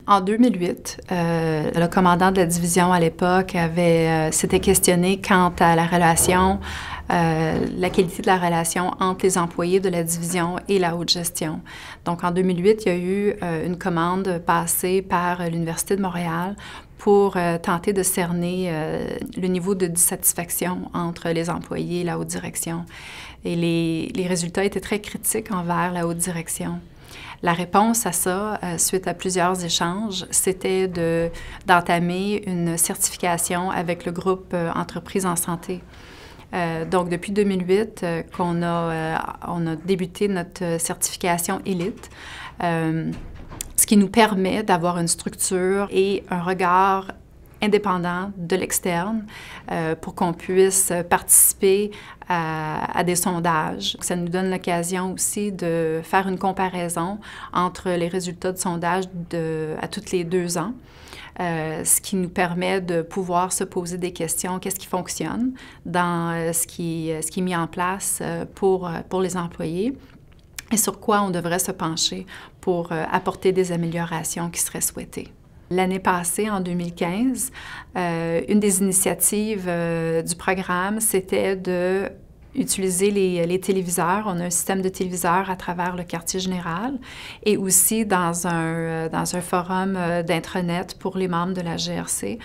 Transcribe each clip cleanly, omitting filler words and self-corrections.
En 2008, le commandant de la division à l'époque s'était questionné quant à la relation, la qualité de la relation entre les employés de la division et la haute gestion. Donc, en 2008, il y a eu une commande passée par l'Université de Montréal pour tenter de cerner le niveau de dissatisfaction entre les employés et la haute direction. Et les résultats étaient très critiques envers la haute direction. La réponse à ça, suite à plusieurs échanges, c'était d'entamer une certification avec le groupe Entreprises en santé. Donc, depuis 2008, on a débuté notre certification élite, ce qui nous permet d'avoir une structure et un regard indépendant de l'externe pour qu'on puisse participer à des sondages. Ça nous donne l'occasion aussi de faire une comparaison entre les résultats de sondage à tous les 2 ans, ce qui nous permet de pouvoir se poser des questions. Qu'est-ce qui fonctionne dans ce qui est mis en place pour les employés? Et sur quoi on devrait se pencher pour apporter des améliorations qui seraient souhaitées. L'année passée, en 2015, une des initiatives du programme, c'était d'utiliser les téléviseurs. On a un système de téléviseurs à travers le quartier général et aussi dans un forum d'intranet pour les membres de la GRC,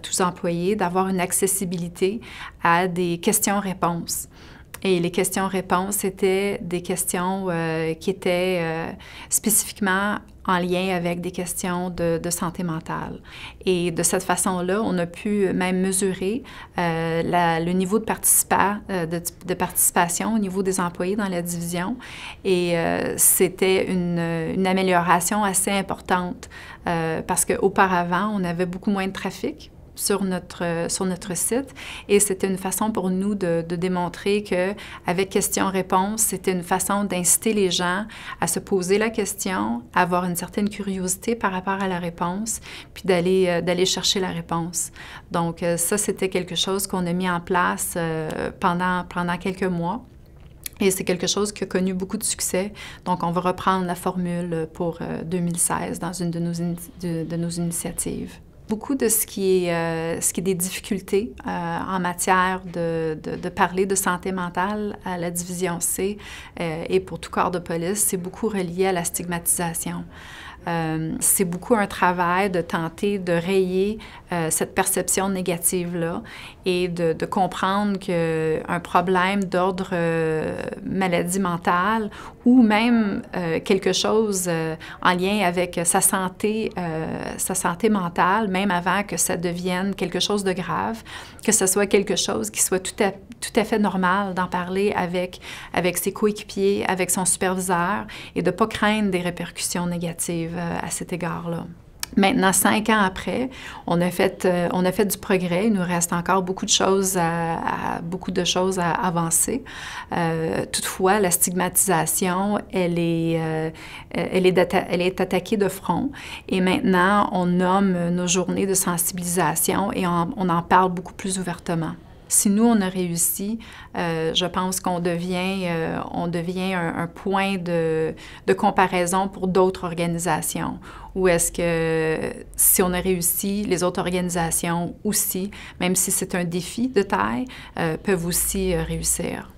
tous employés, d'avoir une accessibilité à des questions-réponses. Et les questions-réponses étaient des questions qui étaient spécifiquement en lien avec des questions de santé mentale. Et de cette façon-là, on a pu même mesurer le niveau de participation au niveau des employés dans la division. Et c'était une amélioration assez importante parce qu'auparavant, on avait beaucoup moins de trafic sur notre site et c'était une façon pour nous de démontrer qu'avec questions-réponses, c'était une façon d'inciter les gens à se poser la question, à avoir une certaine curiosité par rapport à la réponse, puis d'aller chercher la réponse. Donc ça, c'était quelque chose qu'on a mis en place pendant quelques mois. Et c'est quelque chose qui a connu beaucoup de succès. Donc, on va reprendre la formule pour 2016 dans une de nos initiatives. Beaucoup de ce qui est des difficultés en matière de parler de santé mentale à la division C et pour tout corps de police, c'est beaucoup relié à la stigmatisation. C'est beaucoup un travail de tenter de rayer cette perception négative-là et de comprendre qu'un problème d'ordre maladie mentale ou même quelque chose en lien avec sa santé mentale, même avant que ça devienne quelque chose de grave, que ce soit quelque chose qui soit tout à fait normal d'en parler avec ses coéquipiers, avec son superviseur et de ne pas craindre des répercussions négatives à cet égard-là. Maintenant, 5 ans après, on a fait du progrès. Il nous reste encore beaucoup de choses à avancer. Toutefois, la stigmatisation, elle est attaquée de front. Et maintenant, on nomme nos journées de sensibilisation et on en parle beaucoup plus ouvertement. Si nous, on a réussi, je pense qu'on devient un point de comparaison pour d'autres organisations. Ou est-ce que si on a réussi, les autres organisations aussi, même si c'est un défi de taille, peuvent aussi réussir.